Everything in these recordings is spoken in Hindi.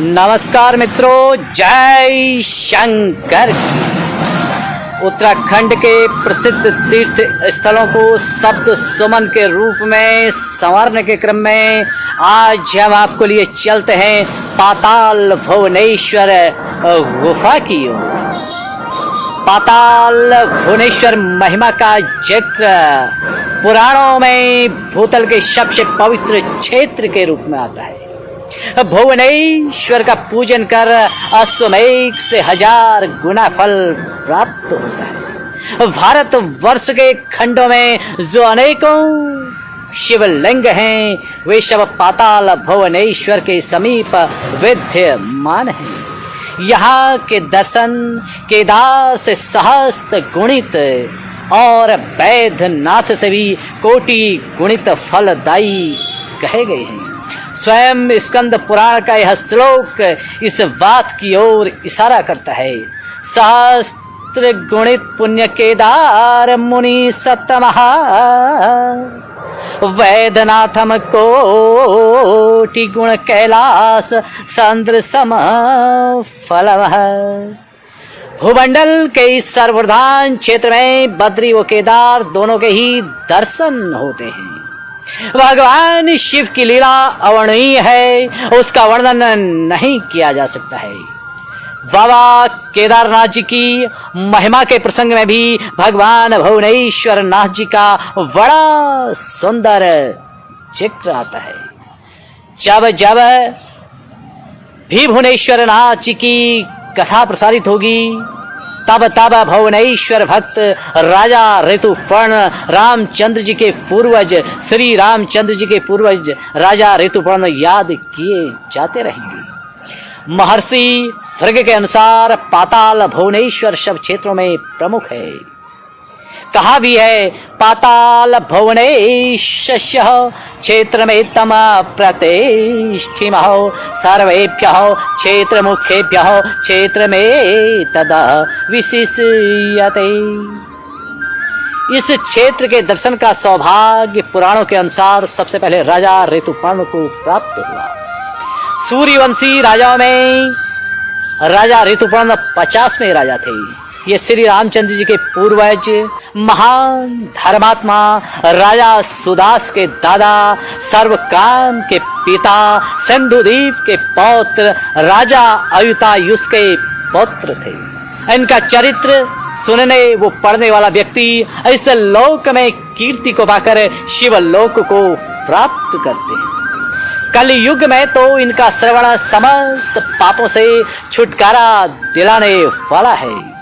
नमस्कार मित्रों, जय शंकर। उत्तराखंड के प्रसिद्ध तीर्थ स्थलों को शब्द सुमन के रूप में संवारने के क्रम में आज हम आपको लिए चलते हैं पाताल भुवनेश्वर गुफा की ओर। पाताल भुवनेश्वर महिमा का जिक्र पुराणों में भूतल के सबसे पवित्र क्षेत्र के रूप में आता है। भुवनेश्वर का पूजन कर अश्वमेध से 1000 गुना फल प्राप्त होता है। भारत वर्ष के खंडों में जो अनेकों शिवलिंग हैं, वे सब पाताल भुवनेश्वर के समीप विद्यमान हैं। यहाँ के दर्शन केदार से सहस्त्र गुणित और वैद्यनाथ से भी कोटि गुणित फलदायी कहे गए हैं। स्वयं स्कंद पुराण का यह श्लोक इस बात की ओर इशारा करता है। सहस्त्र गुणित पुण्य केदार मुनि सतमः वैद्यनाथम कोटि गुण कैलास संद्र सम फलवः। भूमंडल के इस सर्वप्रधान क्षेत्र में बद्री व केदार दोनों के ही दर्शन होते हैं। भगवान शिव की लीला अवर्णनीय है, उसका वर्णन नहीं किया जा सकता है। बाबा केदारनाथ जी की महिमा के प्रसंग में भी भगवान भुवनेश्वर नाथ जी का बड़ा सुंदर जिक्र आता है। जब जब भी भुवनेश्वर नाथ जी की कथा प्रसारित होगी, तब तब भुवनेश्वर भक्त राजा ऋतुपर्ण रामचंद्र जी के पूर्वज श्री रामचंद्र जी के पूर्वज राजा ऋतुपर्ण याद किए जाते रहेंगे। महर्षि भृग के अनुसार पाताल भुवनेश्वर सब क्षेत्रों में प्रमुख है। कहा भी है, पाताल भुवनेश्वर क्षेत्र में तम प्रतिष्ठिम सर्वेभ्य क्षेत्र मुख्येभ्य क्षेत्र में तदा विशिष्यते। इस क्षेत्र के दर्शन का सौभाग्य पुराणों के अनुसार सबसे पहले राजा ऋतुपर्ण को प्राप्त हुआ। सूर्यवंशी राजाओं में राजा ऋतुपर्ण 50वें राजा थे। ये श्री रामचंद्र जी के पूर्वज महान धर्मात्मा राजा सुदास के दादा, सर्वकाम के पिता, सिंधुदीप के पौत्र राजा अयुतायुष के पुत्र थे। इनका चरित्र सुनने वो पढ़ने वाला व्यक्ति इस लोक में कीर्ति को पाकर शिवलोक को प्राप्त करते हैं। कलयुग में तो इनका श्रवण समस्त पापों से छुटकारा दिलाने वाला है।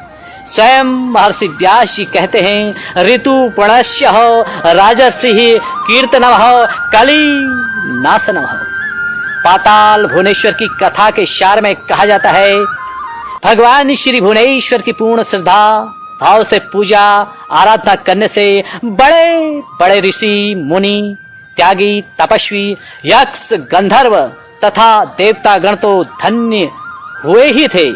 स्वयं महर्षि व्यास जी कहते हैं, ऋतुपर्णस्य राजर्षि कीर्तनम कली नाशनम। पाताल भुवनेश्वर की कथा के सार में कहा जाता है, भगवान श्री भुवनेश्वर की पूर्ण श्रद्धा भाव से पूजा आराधना करने से बड़े बड़े ऋषि मुनि त्यागी तपस्वी यक्ष गंधर्व तथा देवता गण तो धन्य हुए ही थे।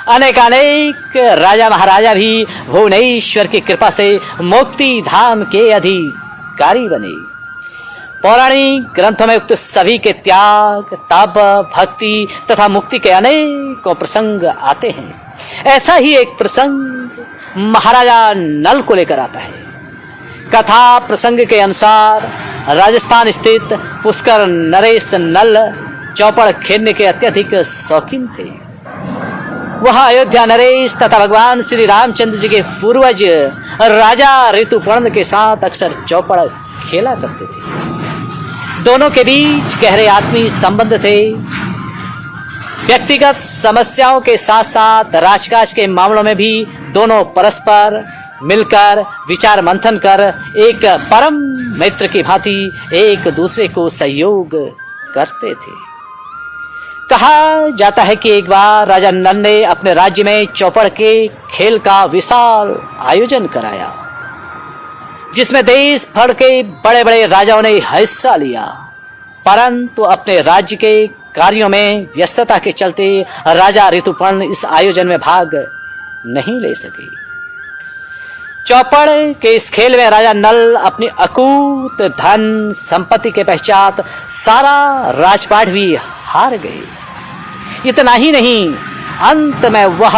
अनेकानेक राजा महाराजा भी भुवनेश्वर की कृपा से मुक्ति धाम के अधिकारी बने। पौराणिक ग्रंथों में उक्त सभी के त्याग तप भक्ति तथा मुक्ति के अनेकों प्रसंग आते हैं। ऐसा ही एक प्रसंग महाराजा नल को लेकर आता है। कथा प्रसंग के अनुसार राजस्थान स्थित पुष्कर नरेश नल चौपड़ खेलने के अत्यधिक शौकीन थे। वह अयोध्या नरेश तथा भगवान श्री रामचंद्र जी के पूर्वज राजा ऋतुपर्ण के साथ अक्सर चौपड़ खेला करते थे। दोनों के बीच गहरे आत्मीय संबंध थे। व्यक्तिगत समस्याओं के साथ साथ राजकाज के मामलों में भी दोनों परस्पर मिलकर विचार मंथन कर एक परम मित्र की भांति एक दूसरे को सहयोग करते थे। कहा जाता है कि एक बार राजा नल ने अपने राज्य में चौपड़ के खेल का विशाल आयोजन कराया, जिसमें देश भर के बड़े बड़े राजाओं ने हिस्सा लिया, परंतु अपने राज्य के कार्यों में व्यस्तता के चलते राजा ऋतुपर्ण इस आयोजन में भाग नहीं ले सके। चौपड़ के इस खेल में राजा नल अपनी अकूत धन संपत्ति के पश्चात सारा राजपाट भी हार गए। इतना ही नहीं, अंत में वह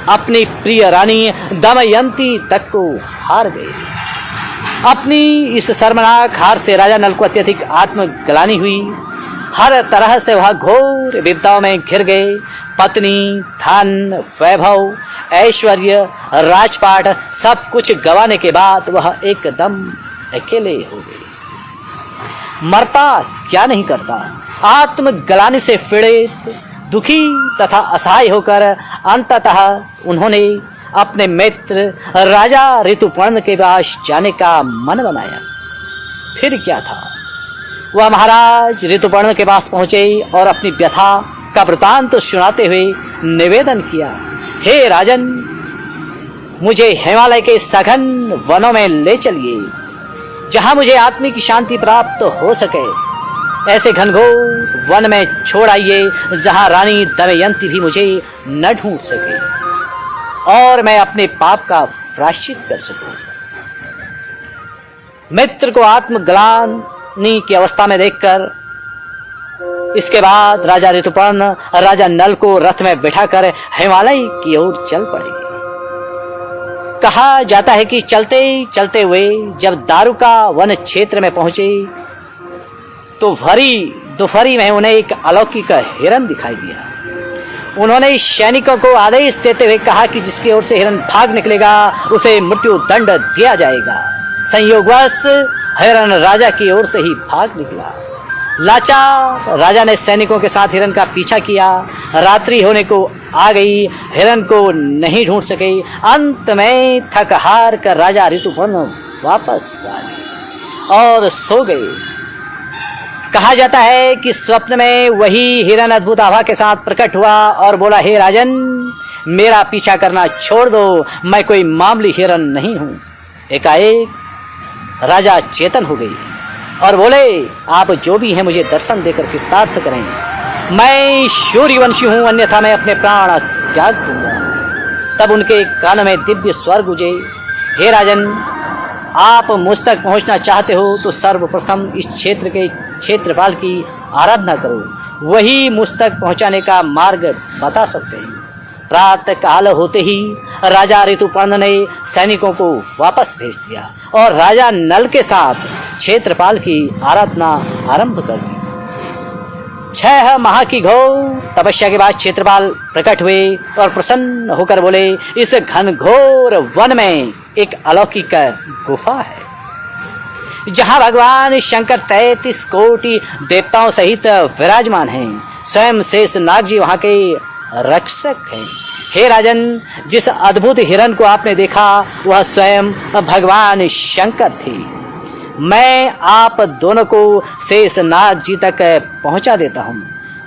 अपनी प्रिय रानी दमयंती तक को हार गए। अपनी इस शर्मनाक हार से राजा नल को अत्यधिक आत्मग्लानि हुई। हर तरह से वह घोर विपदाओं में घिर गए। पत्नी, धन, वैभव, ऐश्वर्य, राजपाट सब कुछ गंवाने के बाद वह एकदम अकेले हो गए। मरता क्या नहीं करता। आत्मग्लानि से पीड़ित, दुखी तथा असहाय होकर अंततः उन्होंने अपने मित्र राजा ऋतुपर्ण के पास जाने का मन बनाया। फिर क्या था, वह महाराज ऋतुपर्ण के पास पहुंचे और अपनी व्यथा का वृतांत सुनाते हुए निवेदन किया, हे राजन, मुझे हिमालय के सघन वनों में ले चलिए, जहां मुझे आत्मिक शांति प्राप्त हो सके। ऐसे घनघोर वन में छोड़ आइए जहां रानी दमयंती भी मुझे न ढूंढ सके और मैं अपने पाप का प्रायश्चित कर सकूं। मित्र को आत्मग्लानि की अवस्था में देखकर इसके बाद राजा ऋतुपर्ण राजा नल को रथ में बिठाकर हिमालय की ओर चल पड़े। कहा जाता है कि चलते चलते हुए जब दारुका वन क्षेत्र में पहुंचे तो भरी दोपहरी में उन्हें एक अलौकिक हिरन दिखाई दिया। उन्होंने सैनिकों को आदेश देते हुए कहा कि जिसकी ओर से हिरन भाग निकलेगा उसे मृत्यु दंड दिया जाएगा। संयोगवश हिरन राजा की ओर से ही भाग निकला। लाचार राजा ने सैनिकों के साथ हिरन का पीछा किया। रात्रि होने को आ गई, हिरन को नहीं ढूंढ सके। अंत में थक हार कर राजा ऋतुपर्ण वापस आ गए और सो गए। कहा जाता है कि स्वप्न में वही हिरन अद्भुत आभा के साथ प्रकट हुआ और बोला, हे राजन, मेरा पीछा करना छोड़ दो, मैं कोई मामूली हिरन नहीं हूं। एकाएक राजा चेतन हो गई और बोले, आप जो भी हैं मुझे दर्शन देकर कृतार्थ करें। मैं सूर्यवंशी हूं, अन्यथा मैं अपने प्राण त्याग दूंगा। तब उनके कान में दिव्य स्वर गुजे, हे राजन, आप मुझ तक पहुंचना चाहते हो तो सर्वप्रथम इस क्षेत्र के क्षेत्रपाल की आराधना करो, वही मुझ तक पहुंचाने का मार्ग बता सकते हैं। प्रातः काल होते ही राजा ऋतुपर्ण ने सैनिकों को वापस भेज दिया और राजा नल के साथ क्षेत्रपाल की आराधना आरंभ कर दी। 6 माह की घोर तपस्या के बाद क्षेत्रपाल प्रकट हुए और प्रसन्न होकर बोले, इस घनघोर वन में एक अलौकिक गुफा है जहां भगवान शंकर 33 कोटि देवताओं सहित विराजमान हैं। स्वयं शेष नाग जी वहां के रक्षक हैं। हे राजन, जिस अद्भुत हिरन को आपने देखा वह स्वयं भगवान शंकर थे। मैं आप दोनों को शेष नाग जी तक पहुंचा देता हूं।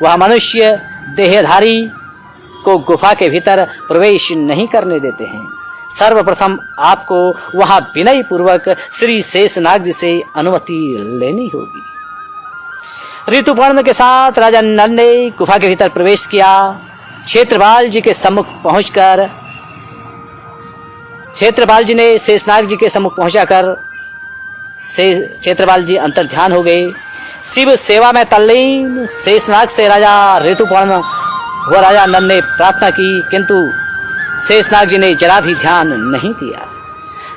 वह मनुष्य देहधारी को गुफा के भीतर प्रवेश नहीं करने देते हैं। सर्वप्रथम आपको वहां विनय पूर्वक श्री शेषनाग जी से अनुमति लेनी होगी। ऋतुपर्ण के साथ राजा नल ने गुफा के भीतर प्रवेश किया। क्षेत्रपाल जी के सम्मुख पहुंचकर क्षेत्रपाल जी ने शेषनाग जी के सम्मुख पहुंचाकर क्षेत्रपाल जी अंतर्ध्यान हो गए। शिव सेवा में तल्लीन शेषनाग से राजा ऋतुपर्ण व राजा नल ने प्रार्थना की, किंतु शेषनाग जी ने जरा भी ध्यान नहीं दिया।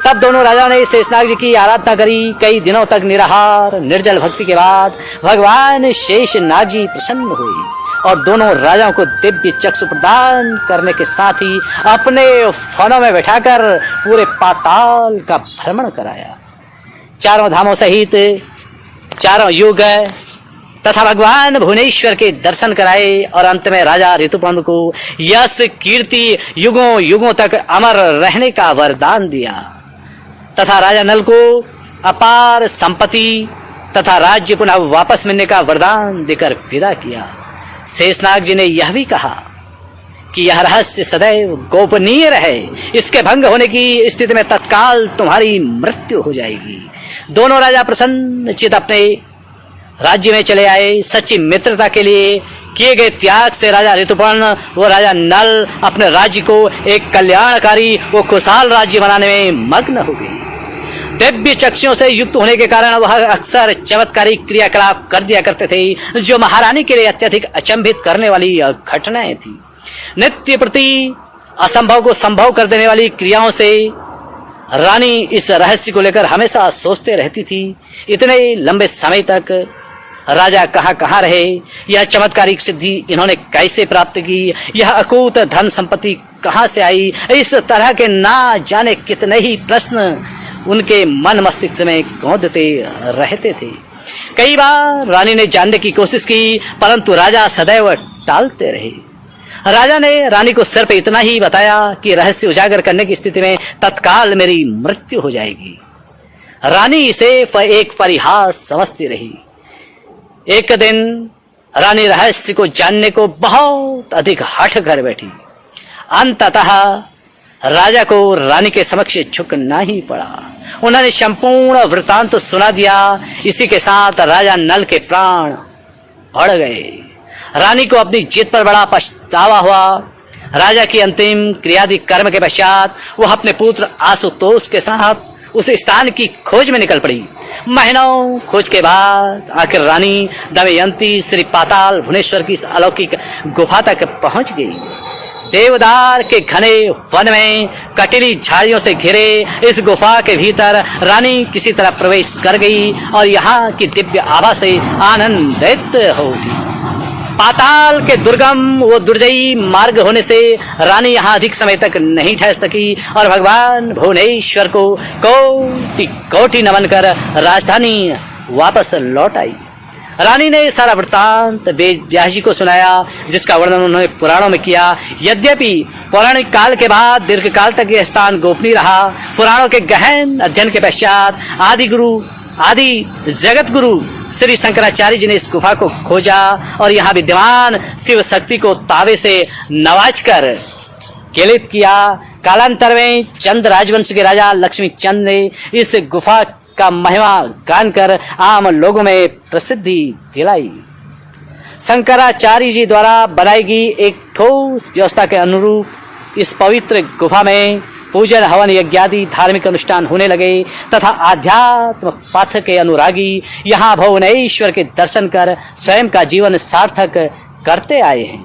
तब दोनों राजाओं ने शेषनाग जी की आराधना करी। कई दिनों तक निराहार निर्जल भक्ति के बाद भगवान शेषनाग जी प्रसन्न हुए और दोनों राजाओं को दिव्य चक्षु प्रदान करने के साथ ही अपने फनों में बैठाकर पूरे पाताल का भ्रमण कराया। चारों धामों सहित चारों युग तथा भगवान भुवनेश्वर के दर्शन कराए और अंत में राजा ऋतुपर्ण को यश कीर्ति युगों युगों तक अमर रहने का वरदान दिया तथा राजा नल को अपार संपत्ति तथा राज्य पुनः वापस मिलने का वरदान देकर विदा किया। शेषनाग जी ने यह भी कहा कि यह रहस्य सदैव गोपनीय रहे, इसके भंग होने की स्थिति में तत्काल तुम्हारी मृत्यु हो जाएगी। दोनों राजा प्रसन्न चित अपने राज्य में चले आए। सच्ची मित्रता के लिए किए गए त्याग से राजा ऋतुपर्ण व राजा नल अपने राज्य को एक कल्याणकारी व खुशहाल राज्य बनाने में मग्न हो गए। दिव्य चक्षुओं से युक्त होने के कारण वह अक्सर चमत्कारी क्रियाकलाप कर दिया करते थे, जो महारानी के लिए अत्यधिक अचंभित करने वाली घटनाएं थी। नित्य प्रति असंभव को संभव कर देने वाली क्रियाओं से रानी इस रहस्य को लेकर हमेशा सोचते रहती थी। इतने लंबे समय तक राजा कहाँ रहे, यह चमत्कारिक सिद्धि इन्होंने कैसे प्राप्त की, यह अकूत धन संपत्ति कहाँ से आई, इस तरह के ना जाने कितने ही प्रश्न उनके मन मस्तिष्क में गौंधते रहते थे। कई बार रानी ने जानने की कोशिश की, परंतु राजा सदैव टालते रहे। राजा ने रानी को सिर्फ इतना ही बताया कि रहस्य उजागर करने की स्थिति में तत्काल मेरी मृत्यु हो जाएगी। रानी इसे एक परिहास समझती रही। एक दिन रानी रहस्य को जानने को बहुत अधिक हठ कर बैठी। अंततः राजा को रानी के समक्ष झुकना ही पड़ा। उन्होंने संपूर्ण वृतांत सुना दिया। इसी के साथ राजा नल के प्राण बढ़ गए। रानी को अपनी जीत पर बड़ा पछतावा हुआ। राजा की अंतिम क्रियादि कर्म के पश्चात वह अपने पुत्र आशुतोष के साथ उस स्थान की खोज में निकल पड़ी। महीनों खोज के बाद आखिर रानी दमयंती श्री पाताल भुवनेश्वर की इस अलौकिक गुफा तक पहुंच गई। देवदार के घने वन में कटीली झाड़ियों से घिरे इस गुफा के भीतर रानी किसी तरह प्रवेश कर गई और यहाँ की दिव्य आभा से आनंदित हो उठी। पाताल के दुर्गम वो दुर्जयी मार्ग होने से रानी यहाँ अधिक समय तक नहीं ठहर सकी और भगवान भुवनेश्वर को कोटि कोटि नमन कर राजधानी वापस लौट आई। रानी ने सारा वृत्तांत वेद व्यास जी को सुनाया, जिसका वर्णन उन्होंने पुराणों में किया। यद्यपि पौराणिक काल के बाद दीर्घ काल तक यह स्थान गोपनीय रहा, पुराणों के गहन अध्ययन के पश्चात आदि जगत गुरु श्री शंकराचार्य जी ने इस गुफा को खोजा और यहाँ विद्यमान शिव शक्ति को तावे से नवाजकर केलित किया। कालांतर में चंद राजवंश के राजा लक्ष्मी चंद ने इस गुफा का महिमा गान कर आम लोगों में प्रसिद्धि दिलाई। शंकराचार्य जी द्वारा बनाई गई एक ठोस व्यवस्था के अनुरूप इस पवित्र गुफा में पूजन हवन यज्ञादि धार्मिक अनुष्ठान होने लगे तथा आध्यात्म पथ के अनुरागी यहाँ भुवनेश्वर के दर्शन कर स्वयं का जीवन सार्थक करते आए हैं।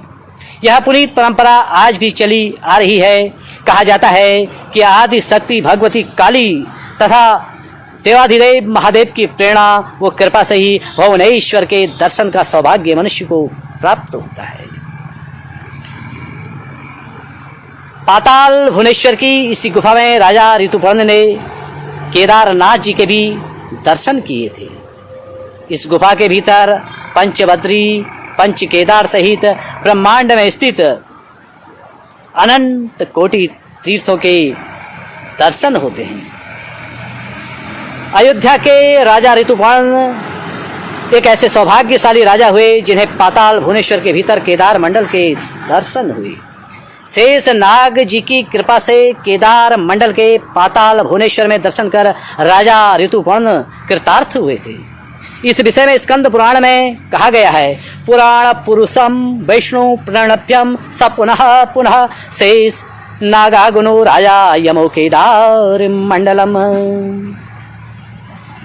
यह पुनीत परंपरा आज भी चली आ रही है। कहा जाता है कि आदि शक्ति भगवती काली तथा देवाधिदेव महादेव की प्रेरणा व कृपा से ही भुवनेश्वर के दर्शन का सौभाग्य मनुष्य को प्राप्त होता है। पाताल भुवनेश्वर की इसी गुफा में राजा ऋतुपर्ण ने केदारनाथ जी के भी दर्शन किए थे। इस गुफा के भीतर पंचबद्री पंच केदार सहित ब्रह्मांड में स्थित अनंत कोटि तीर्थों के दर्शन होते हैं। अयोध्या के राजा ऋतुपर्ण एक ऐसे सौभाग्यशाली राजा हुए जिन्हें पाताल भुवनेश्वर के भीतर केदार मंडल के दर्शन हुए। शेष नाग जी की कृपा से केदार मंडल के पाताल भुवनेश्वर में दर्शन कर राजा ऋतुपर्ण कृतार्थ हुए थे। इस विषय में स्कंद पुराण में कहा गया है, पुराण पुरुषम वैष्णु प्रणभ्यम स पुनः पुनः शेष नागागुनो राजा यमो केदार मंडलम।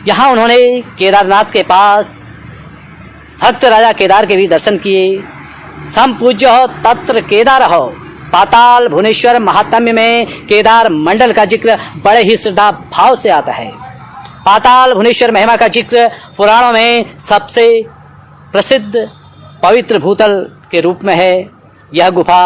यहाँ उन्होंने केदारनाथ के पास भक्त राजा केदार के भी दर्शन किए। संपूज्य तत्र केदार हो। पाताल भुवनेश्वर महात्म्य में केदार मंडल का जिक्र बड़े ही श्रद्धा भाव से आता है। पाताल भुवनेश्वर महिमा का जिक्र पुराणों में सबसे प्रसिद्ध पवित्र भूतल के रूप में है। यह गुफा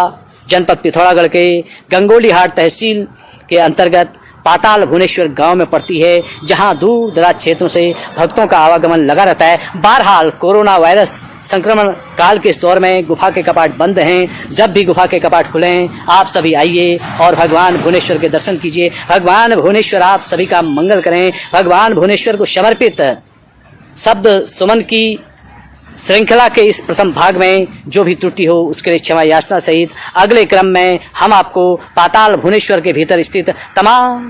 जनपद पिथौरागढ़ के गंगोली हाट तहसील के अंतर्गत पाताल भुवनेश्वर गांव में पड़ती है, जहां दूर दराज क्षेत्रों से भक्तों का आवागमन लगा रहता है। बहरहाल कोरोना वायरस संक्रमण काल के इस दौर में गुफा के कपाट बंद हैं। जब भी गुफा के कपाट खुलें आप सभी आइए और भगवान भुवनेश्वर के दर्शन कीजिए। भगवान भुवनेश्वर आप सभी का मंगल करें। भगवान भुवनेश्वर को समर्पित शब्द सुमन की श्रृंखला के इस प्रथम भाग में जो भी त्रुटि हो उसके लिए क्षमा याचना सहित अगले क्रम में हम आपको पाताल भुवनेश्वर के भीतर स्थित तमाम